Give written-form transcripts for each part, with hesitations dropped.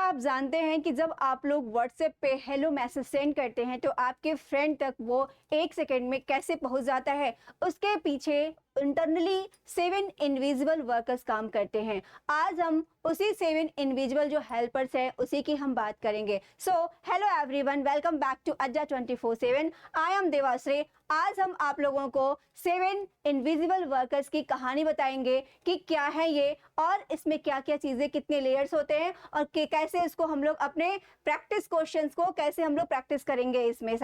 आप जानते हैं कि जब आप लोग व्हाट्सएप पे हेलो मैसेज सेंड करते हैं तो आपके फ्रेंड तक वो 1 सेकेंड में कैसे पहुंच जाता है, उसके पीछे इंटरनली 7 इनविजिबल वर्कर्स काम करते हैं। आज हम उसी 7 इनविजिबल जो हेल्पर्स हैं उसी की हम बात करेंगे। So hello everyone, welcome back to Adda 24/7। I am Devashree. आज हम आप लोगों को 7 इनविजिबल वर्कर्स की कहानी बताएंगे कि क्या है ये और इसमें क्या क्या चीजें, कितने लेयर्स होते हैं और कैसे इसको हम लोग अपने प्रैक्टिस क्वेश्चंस को कैसे हम लोग प्रैक्टिस करेंगे इसमें।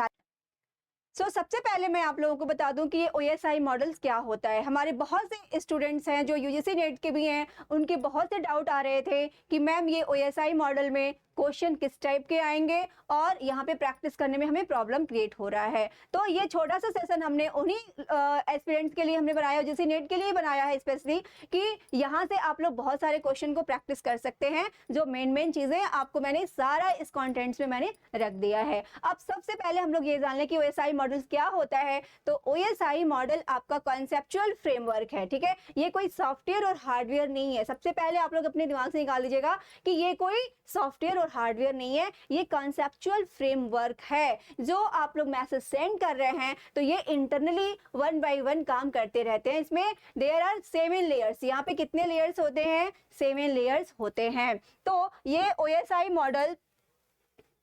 सबसे पहले मैं आप लोगों को बता दूं कि ये OSI मॉडल्स क्या होता है। हमारे बहुत से स्टूडेंट्स हैं जो UGC नेट के भी हैं, उनके बहुत से डाउट आ रहे थे कि मैम ये OSI मॉडल में क्वेश्चन किस टाइप के आएंगे और यहाँ पे प्रैक्टिस करने में हमें प्रॉब्लम क्रिएट हो रहा है। तो ये छोटा सा सेशन हमने उन्हीं एस्पिरेंट्स के लिए हमने बनाया, UGC नेट के लिए बनाया है स्पेशली, कि यहाँ से आप लोग बहुत सारे क्वेश्चन को प्रैक्टिस कर सकते हैं। जो मेन चीजें आपको मैंने सारा इस कॉन्टेंट्स में मैंने रख दिया है। अब सबसे पहले हम लोग ये जान लें कि OSI मॉडल्स क्या होता है। तो OSI मॉडल आपका कॉन्सेप्चुअल फ्रेमवर्क है, ठीक है। ये कोई सॉफ्टवेयर और हार्डवेयर नहीं है। सबसे पहले आप लोग अपने दिमाग से निकाल लीजिएगा कि ये कोई सॉफ्टवेयर और हार्डवेयर नहीं है, ये कॉन्सेप्चुअल फ्रेमवर्क है। जो आप लोग मैसेज सेंड कर रहे हैं तो ये इंटरनली 1 बाय 1 काम करते रहते हैं। इसमें देयर आर 7 लेयर्स। यहाँ पे कितने लेयर्स होते हैं? 7 लेयर्स होते हैं। तो ये OSI मॉडल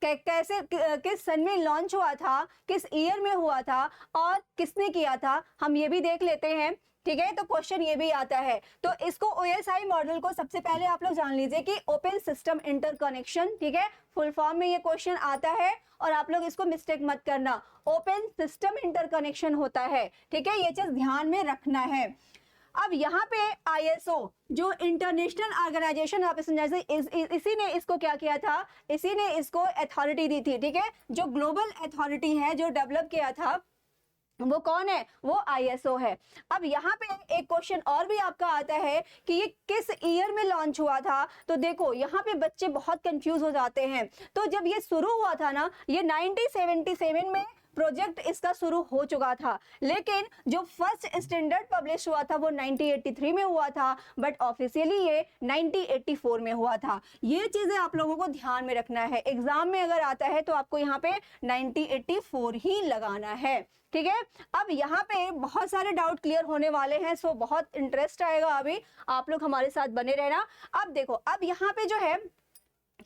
कैसे, किस सन में लॉन्च हुआ था, किस ईयर में हुआ था और किसने किया था, हम ये भी देख लेते हैं, ठीक है। तो क्वेश्चन ये भी आता है। तो इसको OSI मॉडल को सबसे पहले आप लोग जान लीजिए कि ओपन सिस्टम इंटरकनेक्शन, ठीक है, फुल फॉर्म में ये क्वेश्चन आता है और आप लोग इसको मिस्टेक मत करना। ओपन सिस्टम इंटरकनेक्शन होता है, ठीक है, ये चीज ध्यान में रखना है। अब यहाँ पे ISO जो इंटरनेशनल ऑर्गेनाइजेशन, आप इसी ने इसको क्या किया था, इसी ने इसको अथॉरिटी दी थी, ठीक है। जो ग्लोबल अथॉरिटी है जो डेवलप किया था वो कौन है? वो ISO है। अब यहाँ पे एक क्वेश्चन और भी आपका आता है कि ये किस ईयर में लॉन्च हुआ था। तो देखो यहाँ पे बच्चे बहुत कंफ्यूज हो जाते हैं। तो जब ये शुरू हुआ था ना, ये 1977 में प्रोजेक्ट इसका शुरू हो चुका था, लेकिन जो फर्स्ट स्टैंडर्ड पब्लिश हुआ था वो 1983 में हुआ था, बट ऑफिशियली ये 1984 में हुआ था। ये चीजें आप लोगों को ध्यान में रखना है। एग्जाम में अगर आता है तो आपको यहाँ पे 1984 ही लगाना है, ठीक है। अब यहाँ पे बहुत सारे डाउट क्लियर होने वाले हैं, सो बहुत इंटरेस्ट आएगा। अभी आप लोग हमारे साथ बने रहना। अब देखो, अब यहाँ पे जो है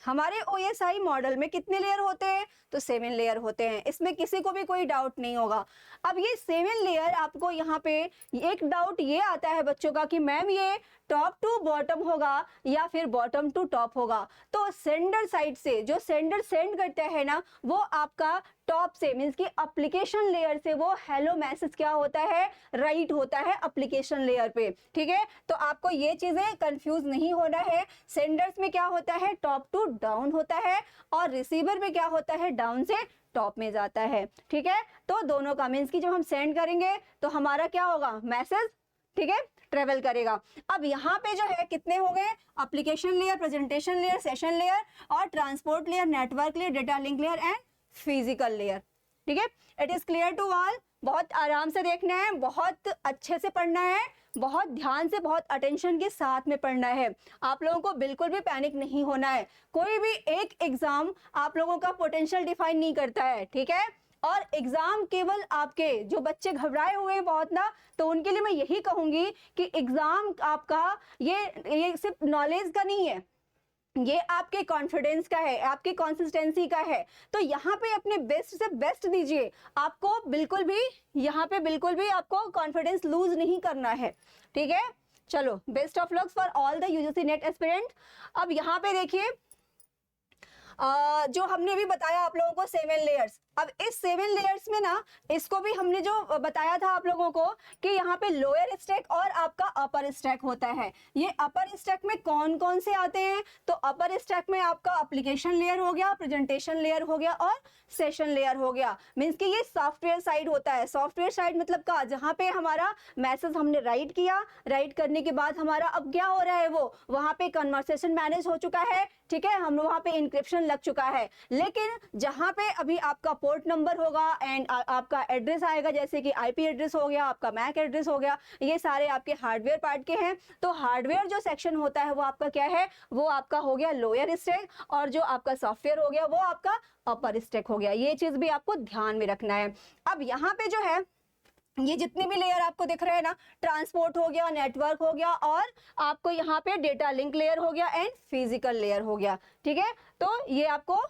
हमारे OSI मॉडल में कितने लेयर होते हैं? तो 7 लेयर होते हैं। इसमें किसी को भी कोई डाउट नहीं होगा। अब ये 7 लेयर, आपको यहाँ पे एक डाउट ये आता है बच्चों का कि मैम ये टॉप टू बॉटम होगा या फिर बॉटम टू टॉप होगा। तो सेंडर साइड से जो सेंडर सेंड करते हैं ना, वो आपका टॉप से, मीन्स की एप्लीकेशन लेयर से वो हेलो मैसेज क्या होता है, राइट होता है एप्लीकेशन लेयर पे, ठीक है। तो आपको ये चीजें कंफ्यूज नहीं होना है। सेंडर्स में क्या होता है? टॉप टू डाउन होता है और रिसीवर में क्या होता है? डाउन से टॉप में जाता है, ठीक है। तो दोनों का मीन्स की जब हम सेंड करेंगे तो हमारा क्या होगा? मैसेज, ठीक है, ट्रेवल करेगा। अब यहाँ पे जो है कितने हो गए? Application layer, presentation layer, session layer और transport layer, network layer, data link layer and physical layer, ठीक है। It is clear to all. बहुत आराम से देखना है, बहुत अच्छे से पढ़ना है, बहुत ध्यान से, बहुत अटेंशन के साथ में पढ़ना है। आप लोगों को बिल्कुल भी पैनिक नहीं होना है। कोई भी एक एग्जाम आप लोगों का पोटेंशियल डिफाइन नहीं करता है, ठीक है। और एग्जाम केवल आपके जो बच्चे घबराए हुए हैं बहुत ना, तो उनके लिए मैं यही कहूंगी कि एग्जाम आपका ये सिर्फ नॉलेज का नहीं है, ये आपके कॉन्फिडेंस का है, आपकी कंसिस्टेंसी का है। तो यहाँ पे अपने बेस्ट से बेस्ट दीजिए। आपको बिल्कुल भी यहाँ पे बिल्कुल भी आपको कॉन्फिडेंस लूज नहीं करना है, ठीक है। चलो, best of luck for all the UGC net aspirant. अब यहाँ पे देखिए जो हमने अभी बताया आप लोगों को 7 लेयर्स। अब इस 7 लेयर्स में ना, इसको भी हमने जो बताया था आप लोगों को कि यहाँ पे लोअर स्टैक और आपका अपर स्टैक होता है। ये अपर स्टैक में कौन कौन से आते हैं? तो अपर स्टैक में आपका एप्लीकेशन लेयर हो गया, प्रेजेंटेशन लेयर हो गया और सेशन लेयर हो गया। मीन्स कि ये सॉफ्टवेयर साइड होता है। सॉफ्टवेयर साइड मतलब का, जहाँ पे हमारा मैसेज हमने राइट किया, राइट करने के बाद हमारा अब क्या हो रहा है, वो वहां पे कन्वर्सेशन मैनेज हो चुका है, ठीक है, हम वहां पे इंक्रिप्शन लग चुका है। लेकिन जहां पे अभी आपका पोर्ट नंबर होगा एंड आपका एड्रेस आएगा, जैसे कि आईपी एड्रेस हो गया, आपका मैक एड्रेस हो गया, ये सारे आपके हार्डवेयर पार्ट के हैं। तो हार्डवेयर जो सेक्शन होता है वो आपका क्या है, वो आपका हो गया लोअर स्टैक, और जो आपका सॉफ्टवेयर हो गया वो आपका अपर स्टैक हो गया। ये चीज भी आपको ध्यान में रखना है। अब यहाँ पे जो है ये जितने भी लेयर आपको दिख रहे हैं ना, ट्रांसपोर्ट हो गया, नेटवर्क हो गया, और आपको यहाँ पे डेटा लिंक लेयर हो गया एंड फिजिकल लेयर हो गया। ठीक है, तो ये आपको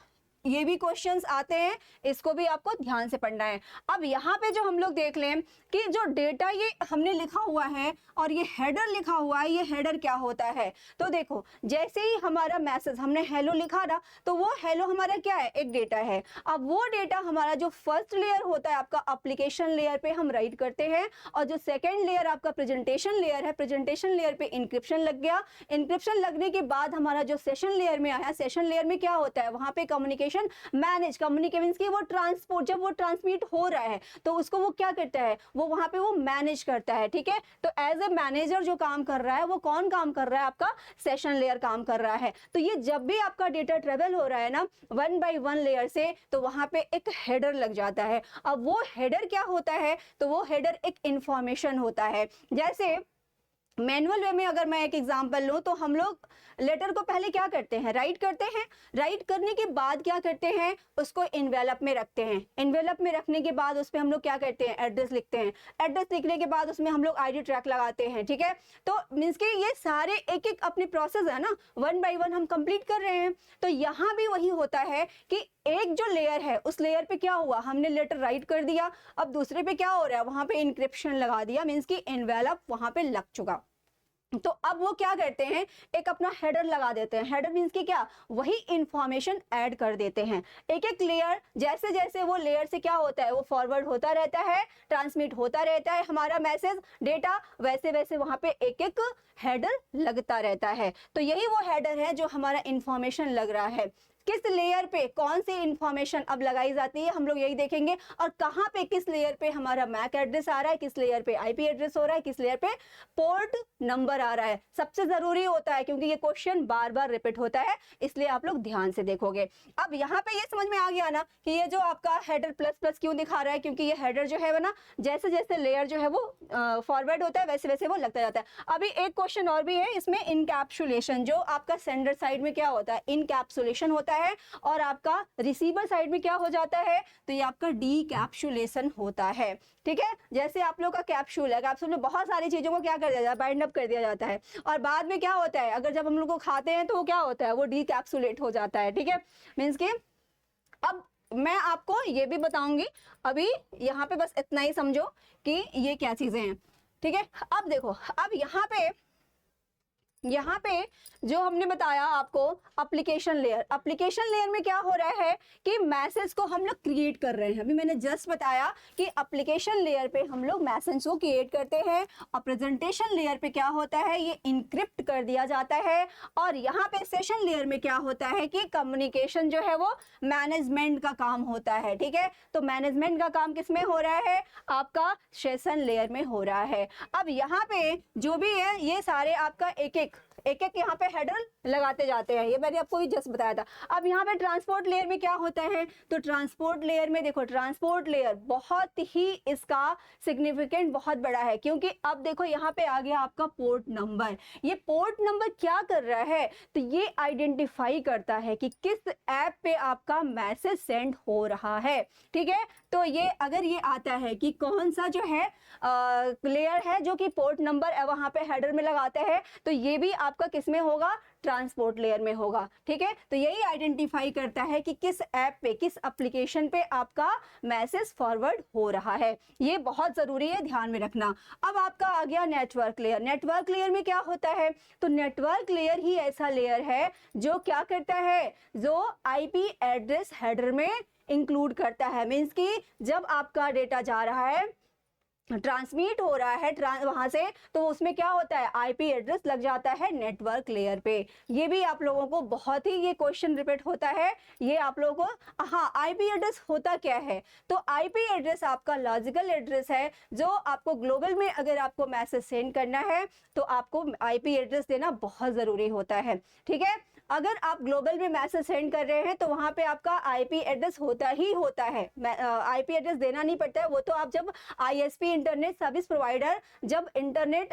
ये भी क्वेश्चंस आते हैं, इसको भी आपको ध्यान से पढ़ना है। अब यहाँ पे जो हम लोग देख लें कि जो डेटा ये हमने लिखा हुआ है और ये हेडर लिखा हुआ है, ये हेडर क्या होता है। तो देखो जैसे ही हमारा मैसेज हमने हेलो लिखा ना, तो वो हेलो हमारा क्या है, एक डेटा है। अब वो डेटा हमारा जो फर्स्ट लेयर होता है आपका एप्लीकेशन लेयर पे हम राइट करते हैं, और जो सेकेंड लेयर आपका प्रेजेंटेशन लेयर है, प्रेजेंटेशन लेयर पे इंक्रिप्शन लग गया। इंक्रिप्शन लगने के बाद हमारा जो सेशन लेयर में आया, सेशन लेयर में क्या होता है, वहां पे कम्युनिकेशन मैनेज, कम्युनिकेशन की वो ट्रांसपोर्ट, जब वो ट्रांसमिट हो रहा है तो उसको वो क्या करता है, वो वहां पे वो मैनेज करता है। ठीक है, तो एज ए मैनेजर जो काम कर रहा है वो कौन काम कर रहा है, आपका सेशन लेयर काम कर रहा है। तो ये जब भी आपका डेटा ट्रेवल हो रहा है ना वन बाय वन लेयर से, तो वहां पे एक हेडर लग जाता है। अब वो हेडर क्या होता है, तो वो हेडर एक इंफॉर्मेशन होता है। जैसे मैनुअल वे में अगर मैं एक एग्जांपल लूं, तो हम लोग लेटर को पहले क्या करते हैं, राइट करते हैं। राइट करने के बाद क्या करते हैं, उसको इन्वेलप में रखते हैं। इन्वेलप में रखने के बाद उस पर हम लोग क्या करते हैं, एड्रेस लिखते हैं। एड्रेस लिखने के बाद उसमें हम लोग आईडी ट्रैक लगाते हैं। ठीक है, तो मीन्स कि ये सारे एक एक अपने प्रोसेस है ना, वन बाय वन हम कंप्लीट कर रहे हैं। तो यहाँ भी वही होता है कि एक जो लेयर है उस लेयर पे क्या हुआ, हमने लेटर राइट कर दिया, अब दूसरे पे क्या हो रहा है, वहां पे इंक्रिप्शन लगा दिया, मीन्स कि इन्वेलप वहां पे लग चुका। तो अब वो क्या करते हैं, एक अपना हेडर लगा देते हैं। हेडर मीन्स कि क्या, वही इंफॉर्मेशन ऐड कर देते हैं। एक एक लेयर, जैसे जैसे वो लेयर से क्या होता है, वो फॉरवर्ड होता रहता है, ट्रांसमिट होता रहता है हमारा मैसेज डेटा, वैसे वैसे वहां पे एक एक हेडर लगता रहता है। तो यही वो हेडर है जो हमारा इंफॉर्मेशन लग रहा है। किस लेयर पे कौन सी इंफॉर्मेशन अब लगाई जाती है, हम लोग यही देखेंगे। और कहाँ पे किस लेयर पे हमारा मैक एड्रेस आ रहा है, किस लेयर पे आईपी एड्रेस हो रहा है, किस लेयर पे पोर्ट नंबर आ रहा है, सबसे जरूरी होता है, क्योंकि ये क्वेश्चन बार बार रिपीट होता है, इसलिए आप लोग ध्यान से देखोगे। अब यहाँ पे ये समझ में आ गया ना कि ये जो आपका हेडर प्लस प्लस क्यों दिखा रहा है, क्योंकि ये हेडर जो है वो ना, जैसे जैसे लेयर जो है वो फॉरवर्ड होता है वैसे वैसे वो लगता जाता है। अभी एक क्वेश्चन और भी है इसमें, इनकैप्सुलेशन, जो आपका सेंडर साइड में क्या होता है, इनकैप्सुलेशन होता है, और आपका रिसीवर साइड में क्या हो जाता है, तो ये आपका डीकैप्सुलेशन होता है। ठीक है, जैसे आप लोग का कैप्सूल है, कैप्सूल में बहुत सारी चीजों को क्या कर दिया जाता है, बाइंड अप कर दिया जाता है, और बाद में क्या होता है, अगर जब हम लोग को खाते हैं तो वो क्या होता है, वो डीकैप्सुलेट हो जाता है। ठीक है, मीन्स कि अब मैं आपको ये भी बताऊंगी, अभी यहाँ पे बस इतना ही समझो कि ये क्या चीजें हैं। ठीक है, अब देखो, अब यहाँ पे जो हमने बताया आपको एप्लीकेशन लेयर, एप्लीकेशन लेयर में क्या हो रहा है कि मैसेज को हम लोग क्रिएट कर रहे हैं। अभी मैंने जस्ट बताया कि एप्लीकेशन लेयर पे हम लोग मैसेज को क्रिएट करते हैं, और प्रेजेंटेशन लेयर पे क्या होता है, ये इनक्रिप्ट कर दिया जाता है, और यहाँ पे सेशन लेयर में क्या होता है कि कम्युनिकेशन जो है वो मैनेजमेंट का काम होता है। ठीक है, तो मैनेजमेंट का काम किस में हो रहा है, आपका सेशन लेयर में हो रहा है। अब यहाँ पे जो भी है ये सारे आपका एक एक यहाँ पे हेडर लगाते जाते हैं, ये मैंने आपको ही जस्ट बताया था। अब यहाँ पे ट्रांसपोर्ट लेयर में क्या होता है, तो ट्रांसपोर्ट लेयर में देखो, ट्रांसपोर्ट लेयर बहुत ही इसका सिग्निफिकेंट बहुत बड़ा है, क्योंकि अब देखो यहाँ पे आ गया आपका पोर्ट नंबर। ये पोर्ट नंबर क्या कर रहा है, तो ये आइडेंटिफाई करता है कि किस ऐप पे आपका मैसेज सेंड हो रहा है। ठीक है, तो ये अगर ये आता है कि कौन सा जो है लेयर है जो कि पोर्ट नंबर वहां पे हेडर में लगाते हैं, तो ये भी आपका किस में होगा, ट्रांसपोर्ट लेयर में होगा। ठीक है, तो यही आइडेंटिफाई करता है कि किस ऐप पे, किस एप्लीकेशन पे आपका मैसेज फॉरवर्ड हो रहा है। ये बहुत जरूरी है, ध्यान में रखना। अब आपका आ गया नेटवर्क लेयर। नेटवर्क लेयर में क्या होता है, तो नेटवर्क लेयर ही ऐसा लेयर है जो क्या करता है, जो आईपी एड्रेस हेडर में इंक्लूड करता है। मीन्स कि जब आपका डेटा जा रहा है, ट्रांसमिट हो रहा है वहां से, तो उसमें क्या होता है, आईपी एड्रेस लग जाता है नेटवर्क लेयर पे। ये भी आप लोगों को बहुत ही, ये क्वेश्चन रिपीट होता है, ये आप लोगों को, हाँ आईपी एड्रेस होता क्या है, तो आईपी एड्रेस आपका लॉजिकल एड्रेस है, जो आपको ग्लोबल में अगर आपको मैसेज सेंड करना है तो आपको आईपी एड्रेस देना बहुत जरूरी होता है। ठीक है, अगर आप ग्लोबल में मैसेज सेंड कर रहे हैं तो वहां पे आपका आईपी एड्रेस होता ही होता है, आईपी एड्रेस देना नहीं पड़ता है। वो तो आप जब आईएसपी इंटरनेट सर्विस प्रोवाइडर जब इंटरनेट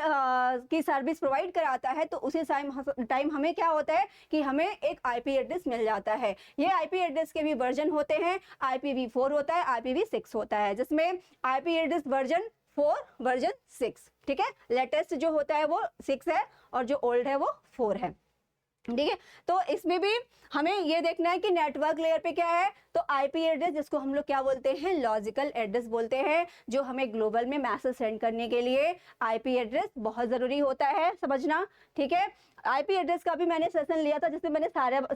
की सर्विस प्रोवाइड कराता है तो उसी टाइम हमें क्या होता है कि हमें एक आईपी एड्रेस मिल जाता है। ये आईपी एड्रेस के भी वर्जन होते हैं, IPv4 होता है, IPv6 होता है, जिसमें आईपी एड्रेस वर्जन 4 वर्जन 6, ठीक है। लेटेस्ट जो होता है वो 6 है और जो ओल्ड है वो 4 है, ठीक है। तो इसमें भी हमें ये देखना है कि नेटवर्क लेयर पे क्या है, तो आईपी एड्रेस जिसको हम लोग क्या बोलते हैं, लॉजिकल एड्रेस बोलते हैं, जो हमें ग्लोबल में मैसेज सेंड करने के लिए आईपी एड्रेस बहुत जरूरी होता है समझना, ठीक है। आईपी एड्रेस का भी मैंने सेशन लिया था जिसमें मैंने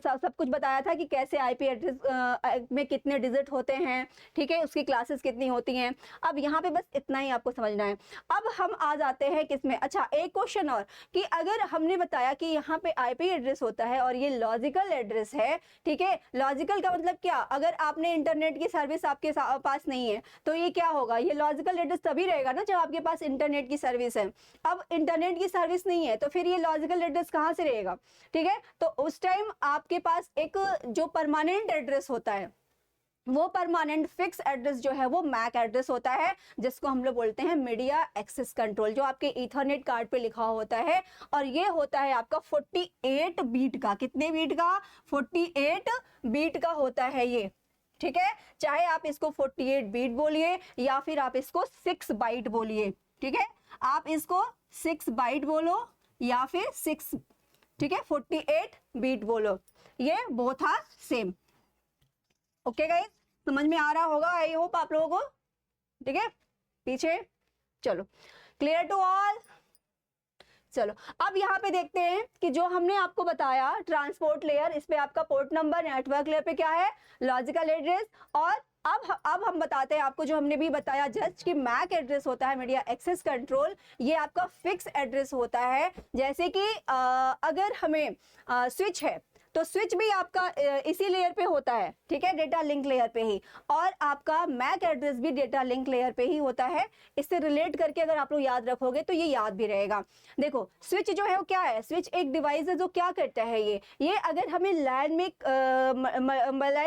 सब कुछ बताया था कि कैसे आईपी एड्रेस में कितने डिजिट होते हैं, ठीक है, उसकी क्लासेस कितनी होती हैं। अब यहाँ पे बस इतना ही आपको समझना है। अब हम आ जाते हैं किसमें, अच्छा एक क्वेश्चन और, कि अगर हमने बताया कि यहाँ पे आईपी एड्रेस होता है और ये लॉजिकल एड्रेस है, ठीक है। लॉजिकल का मतलब क्या, अगर आपने इंटरनेट की सर्विस आपके पास नहीं है तो ये क्या होगा, ये लॉजिकल एड्रेस तभी रहेगा ना जब आपके पास इंटरनेट की सर्विस है। अब इंटरनेट की सर्विस नहीं है तो फिर ये लॉजिकल एड्रेस कहाँ से रहेगा, ठीक है। तो उस टाइम आपके पास एक जो परमानेंट एड्रेस होता है, वो परमानेंट फिक्स एड्रेस जो है वो मैक एड्रेस होता है, जिसको हम लोग बोलते हैं मीडिया एक्सेस कंट्रोल, जो आपके ईथरनेट कार्ड पे लिखा होता है। और ये होता है आपका 48 बीट का, कितने बीट का, 48 बीट का होता है ये, ठीक है। चाहे आप इसको 48 बीट बोलिए या फिर आप इसको 6 बाइट बोलिए, ठीक है। आप इसको 6 बाइट बोलो या फिर 6, ठीक है, 48 बीट बोलो, ये both are same. Okay guys, समझ में आ रहा होगा आई होप आप लोगों को, ठीक है। पीछे चलो, क्लियर टू ऑल। चलो अब यहाँ पे देखते हैं कि जो हमने आपको बताया ट्रांसपोर्ट लेयर, इस पे आपका पोर्ट नंबर, नेटवर्क लेयर पे क्या है, लॉजिकल एड्रेस। और अब हम बताते हैं आपको जो हमने भी बताया जस्ट कि मैक एड्रेस होता है, मीडिया एक्सेस कंट्रोल, ये आपका फिक्स एड्रेस होता है। जैसे कि अगर हमें स्विच है तो स्विच भी आपका इसी लेयर पे होता है, ठीक है, डेटा लिंक लेयर पे ही। और आपका मैक एड्रेस भी डेटा लिंक लेयर पे ही होता है। इससे रिलेट करके अगर आप लोग याद रखोगे तो ये याद भी रहेगा। देखो स्विच जो है वो क्या है, स्विच एक डिवाइस है जो क्या करता है, ये अगर हमें लैन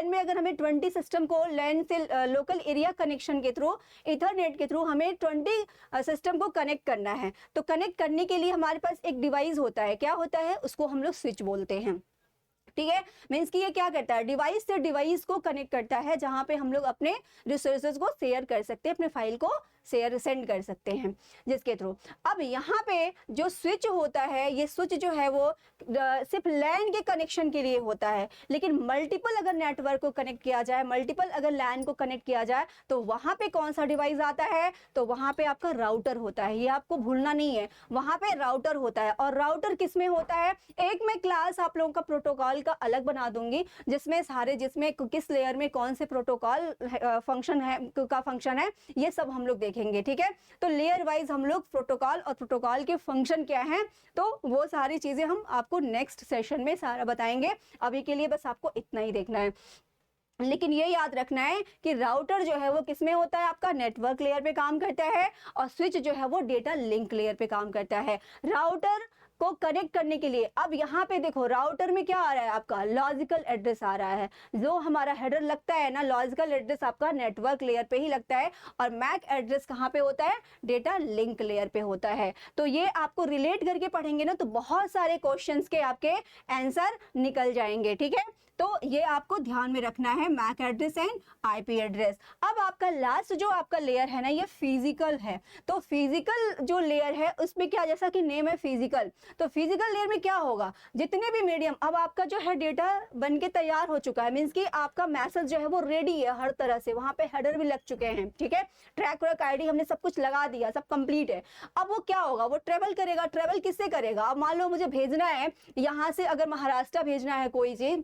में अगर हमें 20 सिस्टम को लैन से लोकल एरिया कनेक्शन के थ्रू, इथरनेट के थ्रू हमें 20 सिस्टम को कनेक्ट करना है, तो कनेक्ट करने के लिए हमारे पास एक डिवाइस होता है, क्या होता है, उसको हम लोग स्विच बोलते हैं, ठीक है। मीन्स कि ये क्या करता है, डिवाइस से डिवाइस को कनेक्ट करता है, जहां पे हम लोग अपने रिसोर्सेज को शेयर कर सकते हैं, अपने फाइल को सेंड कर सकते हैं जिसके थ्रू। अब यहाँ पे जो स्विच होता है, ये स्विच जो है वो सिर्फ लैन के कनेक्शन के लिए होता है, लेकिन मल्टीपल अगर नेटवर्क को कनेक्ट किया जाए, मल्टीपल अगर लैन को कनेक्ट किया जाए तो वहां पे कौन सा डिवाइस आता है, तो वहां पे आपका राउटर होता है। ये आपको भूलना नहीं है, वहां पे राउटर होता है। और राउटर किस में होता है, एक मैं क्लास आप लोगों का प्रोटोकॉल का अलग बना दूंगी, जिसमें किस लेयर में कौन से प्रोटोकॉल फंक्शन है, ये सब हम लोग देखेंगे, ठीक है। तो लेयर वाइज हम लोग प्रोटोकॉल और प्रोटोकॉल के फंक्शन क्या हैं, तो वो सारी चीजें हम आपको नेक्स्ट सेशन में सारा बताएंगे। अभी के लिए बस आपको इतना ही देखना है, लेकिन ये याद रखना है कि राउटर जो है वो किसमें होता है, आपका नेटवर्क लेयर पे काम करता है, और स्विच जो है वो डेटा लिंक लेयर पे काम करता है। राउटर को कनेक्ट करने के लिए, अब यहाँ पे देखो राउटर में क्या आ रहा है, आपका लॉजिकल एड्रेस आ रहा है, जो हमारा हेडर लगता है ना, लॉजिकल एड्रेस आपका नेटवर्क लेयर पे ही लगता है, और मैक एड्रेस कहाँ पे होता है, डेटा लिंक लेयर पे होता है। तो ये आपको रिलेट करके पढ़ेंगे ना तो बहुत सारे क्वेश्चंस के आपके आंसर निकल जाएंगे, ठीक है। तो ये आपको ध्यान में रखना है, MAC address and IP address. अब आपका लास्ट जो आपका लेयर है ना, ये फिजिकल है। तो फिजिकल जो लेयर है उसमें क्या, जैसा कि नेम है फिजिकल, तो फिजिकल लेयर में क्या होगा, जितने भी मीडियम, अब आपका जो है डेटा बन के तैयार हो चुका है, मीन्स कि आपका मैसेज जो है वो रेडी है हर तरह से, वहां पे हेडर भी लग चुके हैं, ठीक है, ट्रैक आईडी हमने सब कुछ लगा दिया, सब कंप्लीट है। अब वो क्या होगा, वो ट्रेवल करेगा। ट्रेवल किससे करेगा, अब मान लो मुझे भेजना है यहाँ से, अगर महाराष्ट्र भेजना है कोई चीज,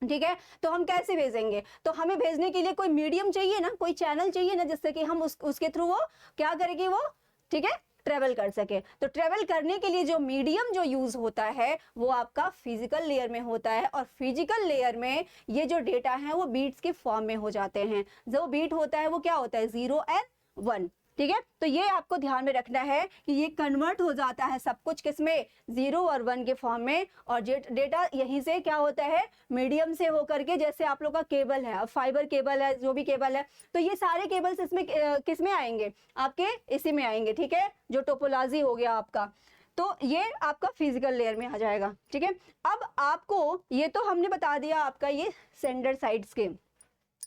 ठीक है, तो हम कैसे भेजेंगे, तो हमें भेजने के लिए कोई मीडियम चाहिए ना, कोई चैनल चाहिए ना, जिससे कि हम उसके थ्रू वो क्या करेगी, वो ठीक है ट्रेवल कर सके। तो ट्रेवल करने के लिए जो मीडियम जो यूज होता है वो आपका फिजिकल लेयर में होता है, और फिजिकल लेयर में ये जो डेटा है वो बीट्स के फॉर्म में हो जाते हैं। जो बीट होता है वो क्या होता है, 0 और 1, ठीक है। तो ये आपको ध्यान में रखना है कि ये कन्वर्ट हो जाता है सब कुछ किसमें, 0 और 1 के फॉर्म में, और डेटा यहीं से क्या होता है, मीडियम से होकर के, जैसे आप लोग का केबल है, फाइबर केबल है, जो भी केबल है, तो ये सारे केबल्स इसमें किसमें आएंगे, आपके इसी में आएंगे, ठीक है, जो टोपोलॉजी हो गया आपका, तो ये आपका फिजिकल लेयर में आ जाएगा, ठीक है। अब आपको ये तो हमने बता दिया आपका ये सेंडर साइड्स के,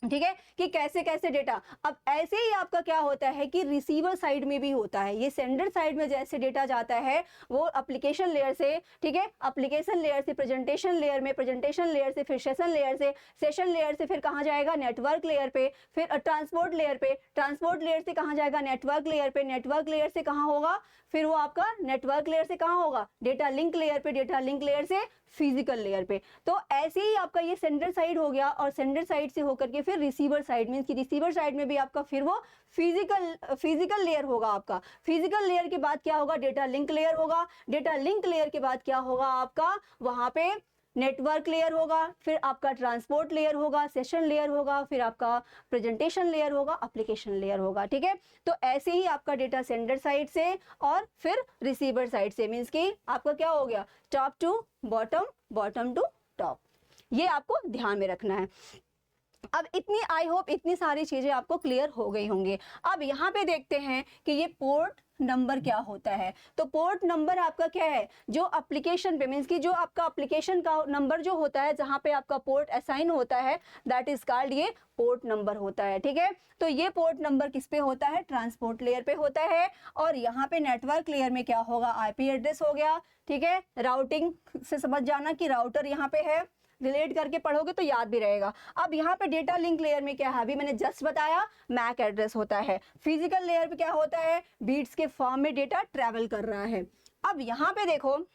ठीक है, कि कैसे कैसे डेटा। अब ऐसे ही आपका क्या होता है कि रिसीवर साइड में भी होता है, ये सेंडर साइड में जैसे डेटा जाता है वो एप्लीकेशन लेयर से, ठीक है, एप्लीकेशन लेयर से प्रेजेंटेशन लेयर में, प्रेजेंटेशन लेयर से फिर सेशन लेयर से, सेशन लेयर से फिर कहाँ जाएगा, नेटवर्क लेयर पे, फिर ट्रांसपोर्ट लेयर पे, ट्रांसपोर्ट लेयर से कहाँ जाएगा, नेटवर्क लेयर पे, नेटवर्क लेयर से कहाँ होगा, फिर वो आपका नेटवर्क लेयर से कहाँ होगा, डेटा लिंक लेयर पे, डेटा लिंक लेयर से फिजिकल लेयर पे। तो ऐसे ही आपका ये सेंडर साइड हो गया, और सेंडर साइड से होकर के फिर रिसीवर साइड, मींस कि रिसीवर साइड में भी आपका फिर वो फिजिकल लेयर होगा आपका। फिजिकल लेयर के बाद क्या होगा, डेटा लिंक लेयर होगा, डेटा लिंक लेयर के बाद क्या होगा आपका, वहां पे नेटवर्क लेयर होगा, फिर आपका ट्रांसपोर्ट लेयर होगा, सेशन लेयर होगा, फिर आपका प्रेजेंटेशन लेयर होगा, एप्लीकेशन लेयर होगा, ठीक है। तो ऐसे ही आपका डेटा सेंडर साइड से और फिर रिसीवर साइड से, मींस कि आपका क्या हो गया, top to bottom, bottom to top, ये आपको ध्यान में रखना है। अब इतनी, आई होप इतनी सारी चीजें आपको क्लियर हो गई होंगी। अब यहाँ पे देखते हैं कि ये पोर्ट नंबर क्या होता है। तो पोर्ट नंबर आपका क्या है, जो एप्लीकेशन पे, मींस कि जो आपका एप्लीकेशन का नंबर जो होता है, जहां पे आपका पोर्ट असाइन होता है, दैट इज कॉल्ड ये पोर्ट नंबर होता है, ठीक है। तो ये पोर्ट नंबर किस पे होता है, ट्रांसपोर्ट लेयर पे होता है, और यहाँ पे नेटवर्क लेयर में क्या होगा, आईपी एड्रेस हो गया, ठीक है। राउटिंग से समझ जाना कि राउटर यहाँ पे है, रिलेट करके पढ़ोगे तो याद भी रहेगा। अब यहाँ पे डेटा लिंक लेयर में क्या है, अभी मैंने जस्ट बताया, मैक एड्रेस होता है। फिजिकल लेयर पे क्या होता है, बीट्स के फॉर्म में डेटा ट्रैवल कर रहा है। अब यहाँ पे देखो,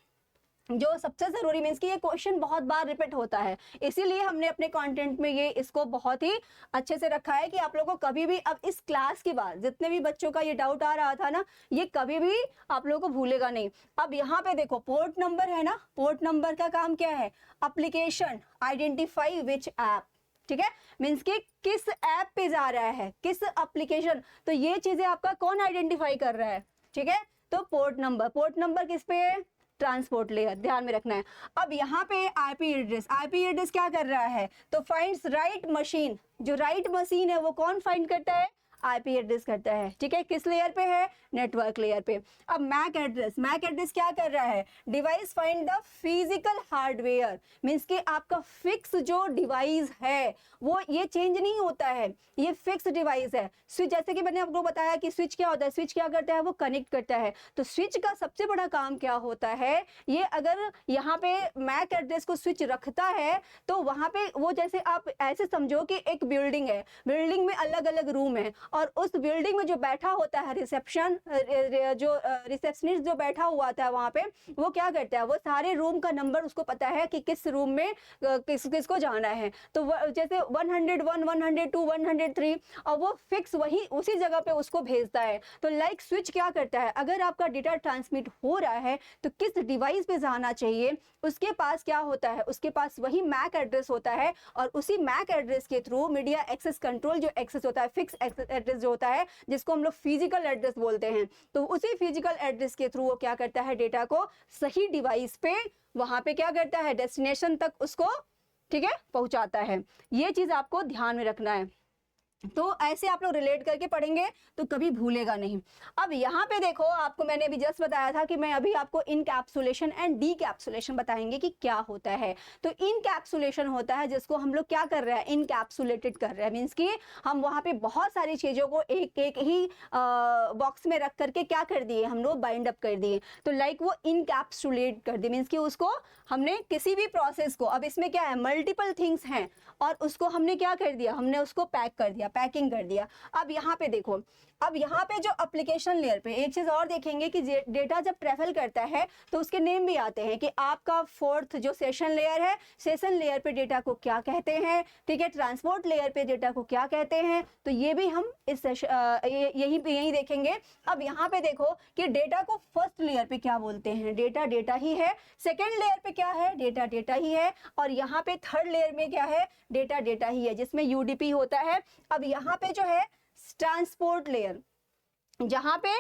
जो सबसे जरूरी, मीन्स कि ये क्वेश्चन बहुत बार रिपीट होता है, इसीलिए हमने अपने कंटेंट में ये इसको बहुत ही अच्छे से रखा है कि आप लोगों को कभी भी, अब इस क्लास के बाद जितने भी बच्चों का ये डाउट आ रहा था ना, ये कभी भी आप लोगों को भूलेगा नहीं। अब यहाँ पे देखो, पोर्ट नंबर है ना, पोर्ट नंबर का काम क्या है, एप्लीकेशन आइडेंटिफाई विच ऐप, ठीक है, मीन्स कि किस ऐप पे जा रहा है, किस एप्लीकेशन, तो ये चीजें आपका कौन आइडेंटिफाई कर रहा है, ठीक है। तो पोर्ट नंबर किस पे है, ट्रांसपोर्ट लेयर, ध्यान में रखना है। अब यहाँ पे आईपी एड्रेस क्या कर रहा है, तो फाइंड्स राइट मशीन, जो राइट मशीन है वो कौन फाइंड करता है, आईपी एड्रेस करता है, ठीक है। किस लेयर पे है, नेटवर्क लेयर पे। अब मैक एड्रेस क्या कर रहा है, device find the physical hardware, means कि आपका फिक्स जो डिवाइस है वो ये चेंज नहीं होता है, ये फिक्स डिवाइस है। स्विच, जैसे कि मैंने आपको बताया कि स्विच क्या होता है, स्विच क्या करता है, वो कनेक्ट करता है। तो स्विच का सबसे बड़ा काम क्या होता है, ये अगर यहाँ पे मैक एड्रेस को स्विच रखता है, तो वहां पे वो, जैसे आप ऐसे समझो कि एक बिल्डिंग है, बिल्डिंग में अलग अलग रूम है, और उस बिल्डिंग में जो बैठा होता है रिसेप्शनिस्ट जो बैठा हुआ था वहां पे, वो क्या करता है, वो सारे रूम का नंबर उसको पता है कि किस रूम में किसको जाना है। तो जैसे 101, 102, 103, और वो फिक्स वही उसी जगह पे उसको भेजता है। तो लाइक स्विच क्या करता है, अगर आपका डेटा ट्रांसमिट हो रहा है तो किस डिवाइस पे जाना चाहिए, उसके पास क्या होता है, उसके पास वही मैक एड्रेस होता है, और उसी मैक एड्रेस के थ्रू मीडिया एक्सेस कंट्रोल जो एक्सेस होता है, फिक्स एड्रेस जो होता है, जिसको हम लोग फिजिकल एड्रेस बोलते हैं, तो उसी फिजिकल एड्रेस के थ्रू वो क्या करता है, डेटा को सही डिवाइस पे, वहां पे क्या करता है, डेस्टिनेशन तक उसको, ठीक है, पहुंचाता है। ये चीज आपको ध्यान में रखना है। तो ऐसे आप लोग रिलेट करके पढ़ेंगे तो कभी भूलेगा नहीं। अब यहाँ पे देखो, आपको मैंने अभी जस्ट बताया था कि मैं अभी आपको इनकैप्सुलेशन एंड डीकैप्सुलेशन बताएंगे कि क्या होता है। तो इनकैप्सुलेशन होता है जिसको हम लोग क्या कर रहे हैं, इनकैप्सुलेटेड कर रहे हैं, मीन्स कि हम वहाँ पे बहुत सारी चीजों को एक एक ही बॉक्स में रख करके क्या कर दिए, हम लोग बाइंड अप कर दिए। तो लाइक वो इनकैप्सुलेट कर दिए, मीन्स कि उसको हमने किसी भी प्रोसेस को, अब इसमें क्या है, मल्टीपल थिंग्स हैं, और उसको हमने क्या कर दिया, हमने उसको पैक कर दिया, पैकिंग कर दिया। अब यहाँ पे देखो, अब यहाँ पे जो एप्लीकेशन लेयर पे एक चीज और देखेंगे कि डेटा जब ट्रैवल करता है तो उसके नेम भी आते हैं, कि आपका फोर्थ जो सेशन लेयर है, सेशन लेयर पे डेटा को क्या कहते हैं, ठीक है, ट्रांसपोर्ट लेयर पे डेटा को क्या कहते हैं। तो ये भी हम इस यही देखेंगे। अब यहाँ पे देखो कि डेटा को फर्स्ट लेयर पे क्या बोलते हैं, डेटा ही है, सेकेंड लेयर पे क्या है, डेटा ही है, और यहाँ पे थर्ड लेयर में क्या है, डेटा ही है, जिसमें यूडीपी होता है। अब यहाँ पे जो है ट्रांसपोर्ट लेयर, जहाँ पे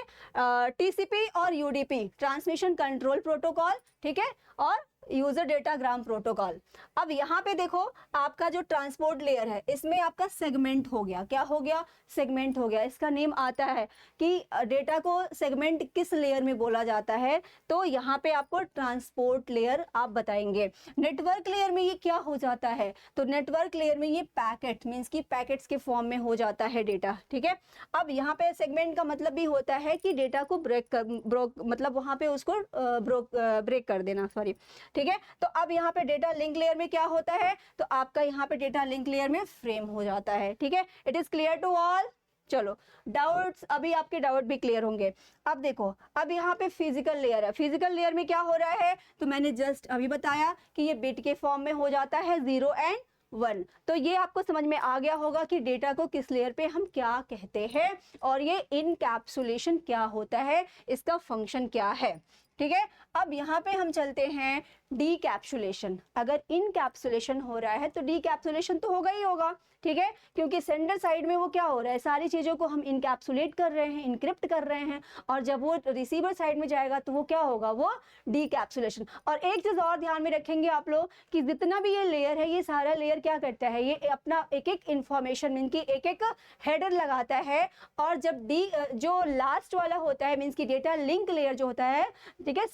टीसीपी और यूडीपी ट्रांसमिशन कंट्रोल प्रोटोकॉल, ठीक है, और यूजर डेटाग्राम प्रोटोकॉल। अब यहाँ पे देखो आपका जो ट्रांसपोर्ट लेयर है इसमें आपका सेगमेंट हो गया, क्या हो गया, सेगमेंट हो गया। इसका नेम आता है कि डेटा को सेगमेंट किस लेयर में बोला जाता है, तो यहाँ पे आपको ट्रांसपोर्ट लेयर आप बताएंगे। नेटवर्क लेयर में ये क्या हो जाता है, तो नेटवर्क लेयर में ये पैकेट मीन्स की पैकेट्स के फॉर्म में हो जाता है डेटा, ठीक है। अब यहाँ पे सेगमेंट का मतलब भी होता है कि डेटा को मतलब वहाँ पे उसको ब्रेक कर देना, सॉरी, ठीक है। तो अब यहाँ पे डेटा लिंक लेयर में क्या होता है, तो आपका यहाँ पे डेटा लिंक लेयर में फ्रेम हो जाता है, ठीक है। It is clear to all. चलो डाउट्स, अभी आपके डाउट भी क्लियर होंगे। अब देखो अब यहाँ पे फिजिकल लेयर है, फिजिकल लेयर में क्या हो रहा है, तो मैंने जस्ट अभी बताया कि ये बिट के फॉर्म में हो जाता है 0 एंड 1। तो ये आपको समझ में आ गया होगा कि डेटा को किस लेयर पे हम क्या कहते हैं और ये इनकैप्सुलेशन क्या होता है, इसका फंक्शन क्या है, ठीक है। अब यहाँ पे हम चलते हैं डीकैप्सुलेशन। अगर इनकैप्सुलेशन हो रहा है तो डीकैप्सुलेशन तो होगा ही होगा, ठीक है, क्योंकि सेंडर साइड में वो क्या हो रहा है, सारी चीज़ों को हम इनकैप्सुलेट कर रहे हैं, इनक्रिप्ट कर रहे हैं, और जब वो रिसीवर साइड में जाएगा तो वो क्या होगा, वो डीकैप्सुलेशन। और एक चीज़ और ध्यान में रखेंगे आप लोग कि जितना भी ये लेयर है, ये सारा लेयर क्या करता है, ये अपना एक एक इंफॉर्मेशन मीन की एक एक हेडर लगाता है, और जब जो लास्ट वाला होता है मीन्स की डेटा लिंक लेयर जो होता है, ठीक है,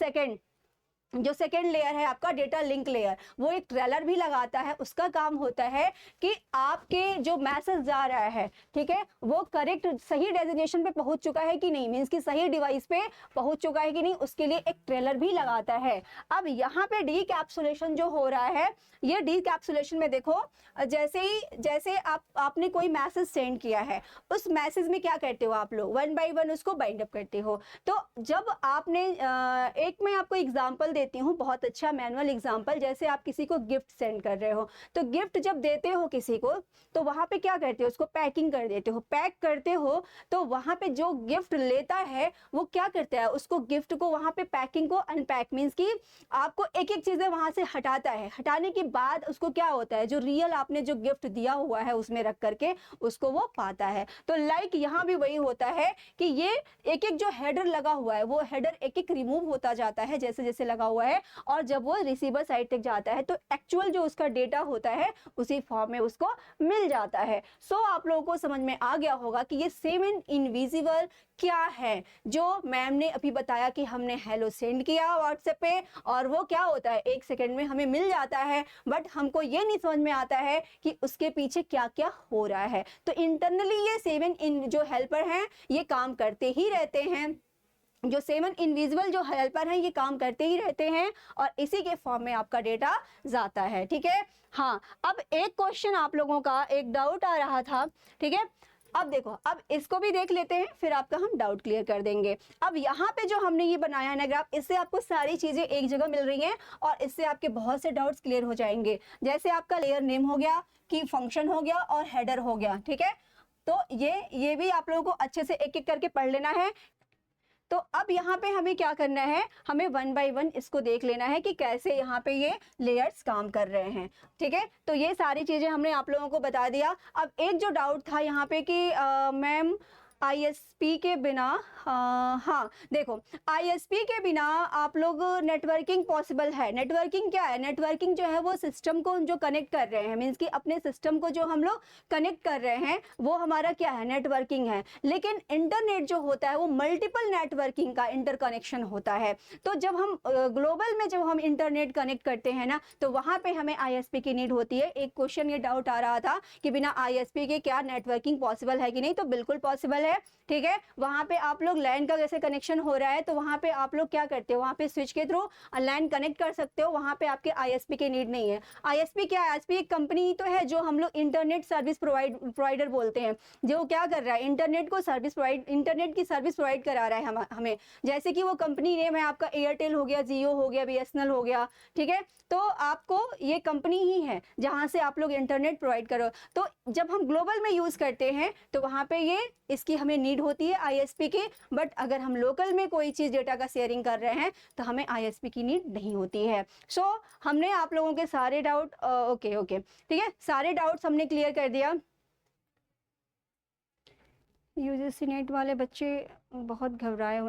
जो सेकेंड लेयर है आपका डेटा लिंक लेयर, वो एक ट्रेलर भी लगाता है। उसका काम होता है कि आपके जो मैसेज जा रहा है, ठीक है, वो करेक्ट सही डेजिग्नेशन पे पहुंच चुका है कि नहीं, मीन्स कि सही डिवाइस पे पहुंच चुका है कि नहीं, उसके लिए एक ट्रेलर भी लगाता है। अब यहाँ पे डीकैप्सुलेशन जो हो रहा है, ये डीकैप्सुलेशन में देखो जैसे आपने कोई मैसेज सेंड किया है, उस मैसेज में क्या करते हो आप लोग, 1 बाय 1 उसको बाइंड अप करते हो। तो जब आपने एक मैं आपको एग्जांपल देती हूँ, बहुत अच्छा मैनुअल एग्जांपल, जैसे आप किसी को गिफ्ट सेंड कर रहे हो, तो गिफ्ट जब देते हो किसी को, तो वहां पे क्या करते हो, उसको पैकिंग कर देते हो, पैक करते हो, तो वहां पे जो गिफ्ट लेता है वो क्या करता है, उसको गिफ्ट को वहां पे पैकिंग को अनपैक मीन्स की आपको एक एक चीजें वहां से हटाता है, हटाने के बाद उसको क्या होता है, जो रियल आपने जो गिफ्ट दिया हुआ है उसमें रख करके उसको वो पाता है। तो लाइक यहाँ भी वही होता है कि ये एक एक जो हेडर लगा हुआ है, वो हेडर एक एक रिमूव होता जाता है जैसे जैसे लगा हुआ है, और जब वो रिसीवर साइड तक जाता है तो एक्चुअल जो उसका डेटा होता है उसी फॉर्म में उसको मिल जाता है। सो आप लोगों को समझ में आ गया होगा कि ये सेवन इनविजिबल क्या है, जो मैम ने अभी बताया कि हमने हेलो सेंड किया व्हाट्सएप पे और वो क्या होता है 1 सेकंड में हमें मिल जाता है, बट हमको ये नहीं समझ में आता है कि उसके पीछे क्या क्या हो रहा है। तो इंटरनली ये सेवन इन जो हेल्पर हैं ये काम करते ही रहते हैं, जो 7 इनविजिबल जो हेल्पर हैं ये काम करते ही रहते हैं, और इसी के फॉर्म में आपका डेटा जाता है, ठीक है। हाँ, अब एक क्वेश्चन आप लोगों का एक डाउट आ रहा था, ठीक है। अब देखो, अब इसको भी देख लेते हैं, फिर आपका हम डाउट क्लियर कर देंगे। अब यहाँ पे जो हमने ये बनाया है ना ग्राफ, इससे आपको सारी चीजें एक जगह मिल रही हैं और इससे आपके बहुत से डाउट्स क्लियर हो जाएंगे। जैसे आपका लेयर नेम हो गया, की फंक्शन हो गया और हेडर हो गया, ठीक है। तो ये भी आप लोगों को अच्छे से एक एक करके पढ़ लेना है। तो अब यहाँ पे हमें क्या करना है, हमें 1 बाय 1 इसको देख लेना है कि कैसे यहाँ पे ये लेयर्स काम कर रहे हैं, ठीक है। तो ये सारी चीजें हमने आप लोगों को बता दिया। अब एक जो डाउट था यहाँ पे कि मैम आईएसपी के बिना, हाँ देखो, आईएसपी के बिना आप लोग नेटवर्किंग पॉसिबल है। नेटवर्किंग क्या है, नेटवर्किंग जो है वो सिस्टम को जो कनेक्ट कर रहे हैं, मीन्स कि अपने सिस्टम को जो हम लोग कनेक्ट कर रहे हैं वो हमारा क्या है, नेटवर्किंग है। लेकिन इंटरनेट जो होता है वो मल्टीपल नेटवर्किंग का इंटरकनेक्शन होता है। तो जब हम ग्लोबल में जब हम इंटरनेट कनेक्ट करते हैं ना, तो वहां पे हमें आईएसपी की नीड होती है। एक क्वेश्चन ये डाउट आ रहा था कि बिना आईएसपी के क्या नेटवर्किंग पॉसिबल है कि नहीं, तो बिल्कुल पॉसिबल है, ठीक है। वहां पे आप लोग लैन का जैसे कनेक्शन हो रहा है, तो वहां पे आप लोग क्या करते हो, वहां पे स्विच के थ्रू लैन कनेक्ट कर सकते हो, वहां पे आपके आईएसपी की नीड नहीं है। आईएसपी क्या है, आईएसपी एक कंपनी तो है जो हम लोग इंटरनेट सर्विस प्रोवाइडर बोलते हैं, जो क्या कर रहा है, इंटरनेट की सर्विस प्रोवाइड करा रहा है हमें। जैसे कि वो कंपनी नेम है आपका एयरटेल हो गया, जियो हो गया, बीएसएनएल हो गया, ठीक है। तो आपको ये कंपनी ही है जहां से आप लोग इंटरनेट प्रोवाइड करो। तो जब हम ग्लोबल में यूज करते हैं तो वहां पे ये इसकी हमें नीड होती है आईएसपी की, बट अगर हम लोकल में कोई चीज डेटा का शेयरिंग कर रहे हैं तो हमें आईएसपी की नीड नहीं होती है। सो हमने आप लोगों के सारे डाउट ओके ठीक है, सारे डाउट्स हमने क्लियर कर दिया। यूजीसी नेट वाले बच्चे बहुत घबराए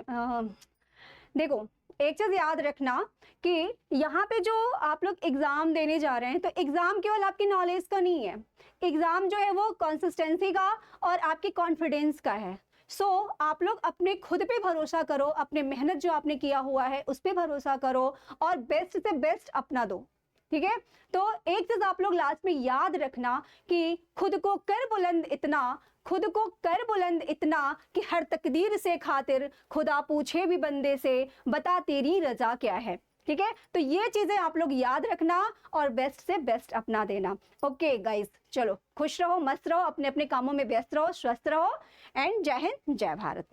देखो, एक चीज याद रखना कि यहाँ पे जो आप लोग एग्जाम देने जा रहे हैं, तो एग्जाम केवल आपकी नॉलेज का नहीं है, एग्जाम जो है वो कंसिस्टेंसी का और आपकी कॉन्फिडेंस का है। सो आप लोग अपने खुद पे भरोसा करो, अपने मेहनत जो आपने किया हुआ है उस पे भरोसा करो और बेस्ट से बेस्ट अपना दो, ठीक है। तो एक चीज आप लोग लास्ट में याद रखना कि खुद को कर बुलंद इतना, खुद को कर बुलंद इतना कि हर तकदीर से खातिर खुदा पूछे भी बंदे से, बता तेरी रजा क्या है, ठीक है। तो ये चीजें आप लोग याद रखना और बेस्ट से बेस्ट अपना देना। ओके गाइस, चलो खुश रहो, मस्त रहो, अपने अपने कामों में व्यस्त रहो, स्वस्थ रहो एंड जय हिंद, जय भारत।